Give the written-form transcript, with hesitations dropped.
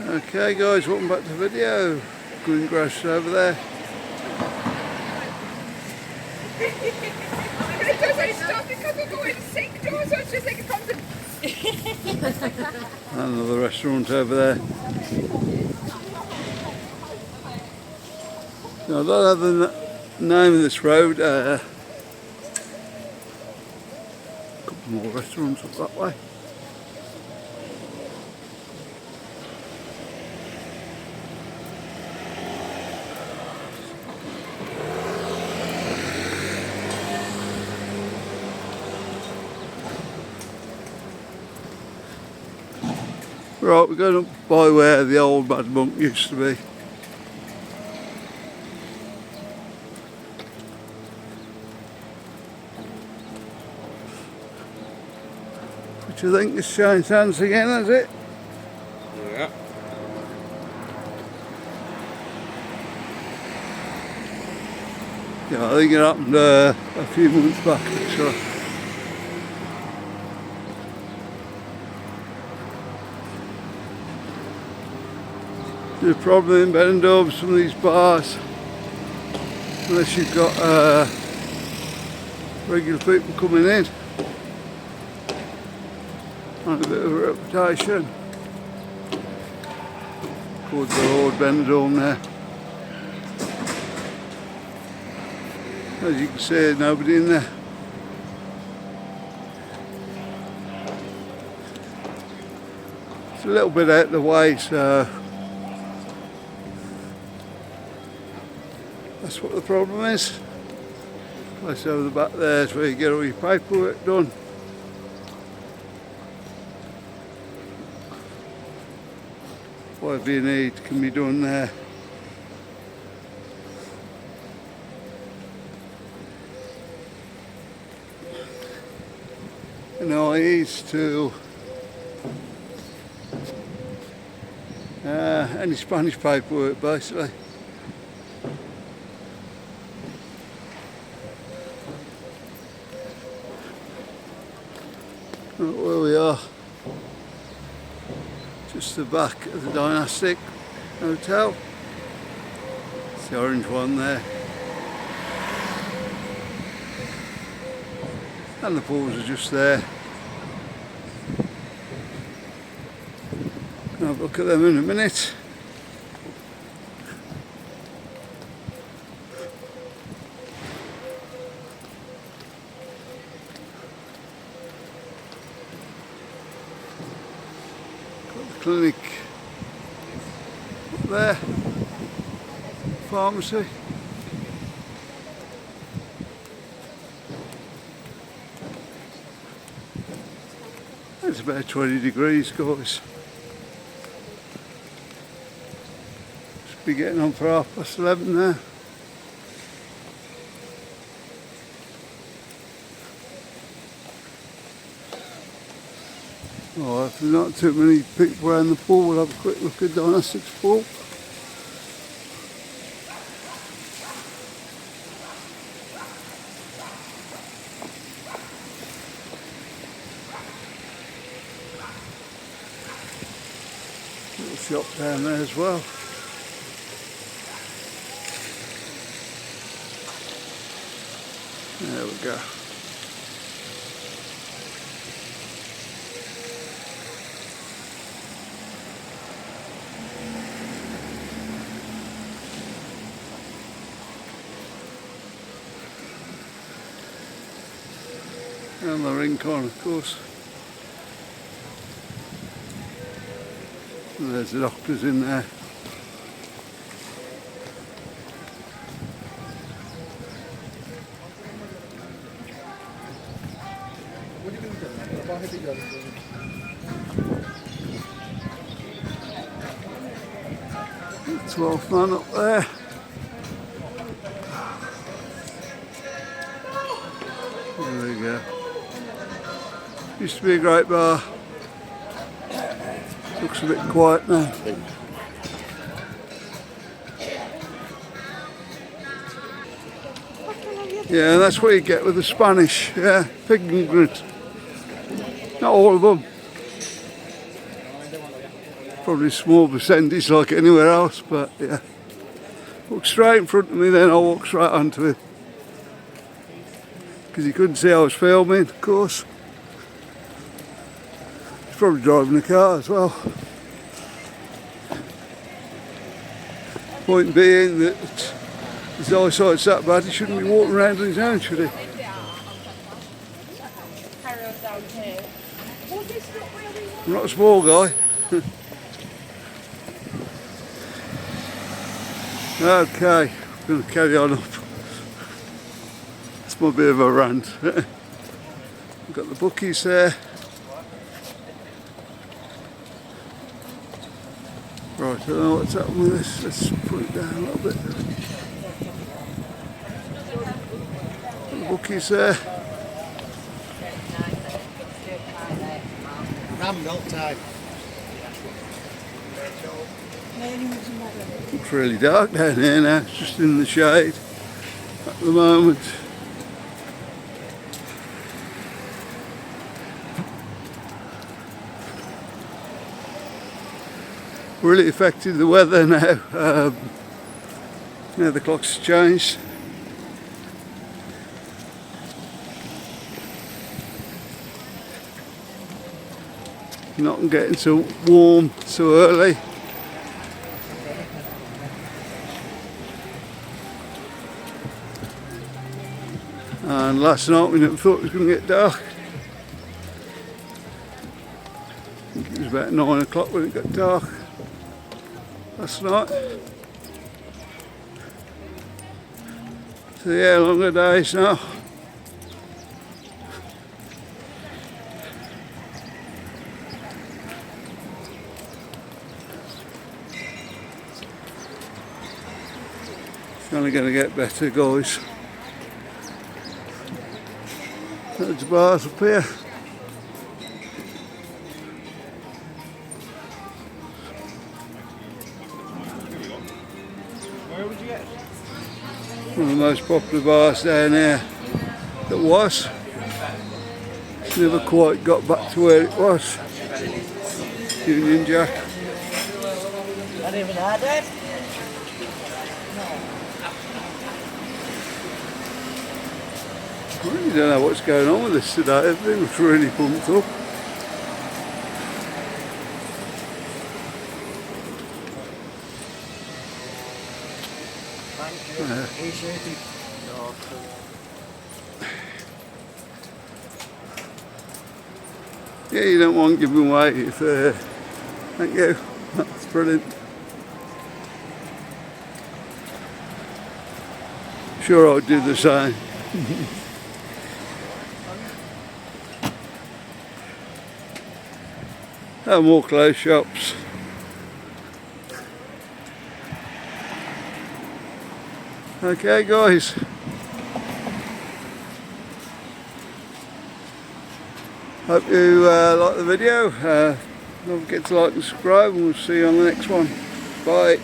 Okay guys, welcome back to the video. Green grass over there. It doesn't stop because we go in the sink door, so it's just like it comes in. Another restaurant over there. Now, I don't have the name of this road. A couple more restaurants up that way. Right, we're going up by where the old Mad Monk used to be. What do you think? It's changed hands again, has it? Yeah. Yeah, I think it happened a few months back actually. The problem in Benidorm, some of these bars, unless you've got regular people coming in, and a bit of a reputation. Called the Lord Benidorm there. As you can see, there's nobody in there. It's a little bit out of the way, so that's what the problem is. Place over the back there is where you get all your paperwork done. Whatever you need can be done there. And IEs to any Spanish paperwork basically. Where we are, just the back of the Dynastic Hotel. It's the orange one there, and the pools are just there. I'll have a look at them in a minute. Clinic up there, pharmacy. It's about 20 degrees, guys. Should be getting on for 11:30 now. Oh, if there's not too many people around the pool, we'll have a quick look at Dynastic's pool. Little shop down there as well. There we go. And the Rincon, of course. And there's the doctors in there. The 12th man up there. There we go. Used to be a great bar. Looks a bit quiet now. Yeah, that's what you get with the Spanish. Yeah, pig and grits. Not all of them. Probably a small percentage like anywhere else, but yeah. Walk straight in front of me, then I walk straight onto him. Because he couldn't see I was filming, of course. He's probably driving the car as well. Point being that his eyesight's that bad, he shouldn't be walking around on his own, should he? I'm not a small guy. Okay, I'm going to carry on up. That's my bit of a rant. I've got the bookies there. Right, I don't know what's happened with this. Let's put it down a little bit. The bookies there. It's really dark down here now, it's just in the shade at the moment. Really affected the weather now. Now the clock's changed. Not getting so warm so early. And last night we never thought it was going to get dark. I think it was about 9 o'clock when it got dark last night. So yeah, longer days now. It's only going to get better, guys. There's bars up here. Where would you get? One of the most popular bars down here that was. It's never quite got back to where it was. Union Jack. Not even had it. I really don't know what's going on with this today. Everything's really pumped up. Yeah, you don't want giving away if thank you. That's brilliant. Sure, I'd do the same. And more clothes shops. Okay, guys. Hope you like the video. Don't forget to like and subscribe, and we'll see you on the next one. Bye.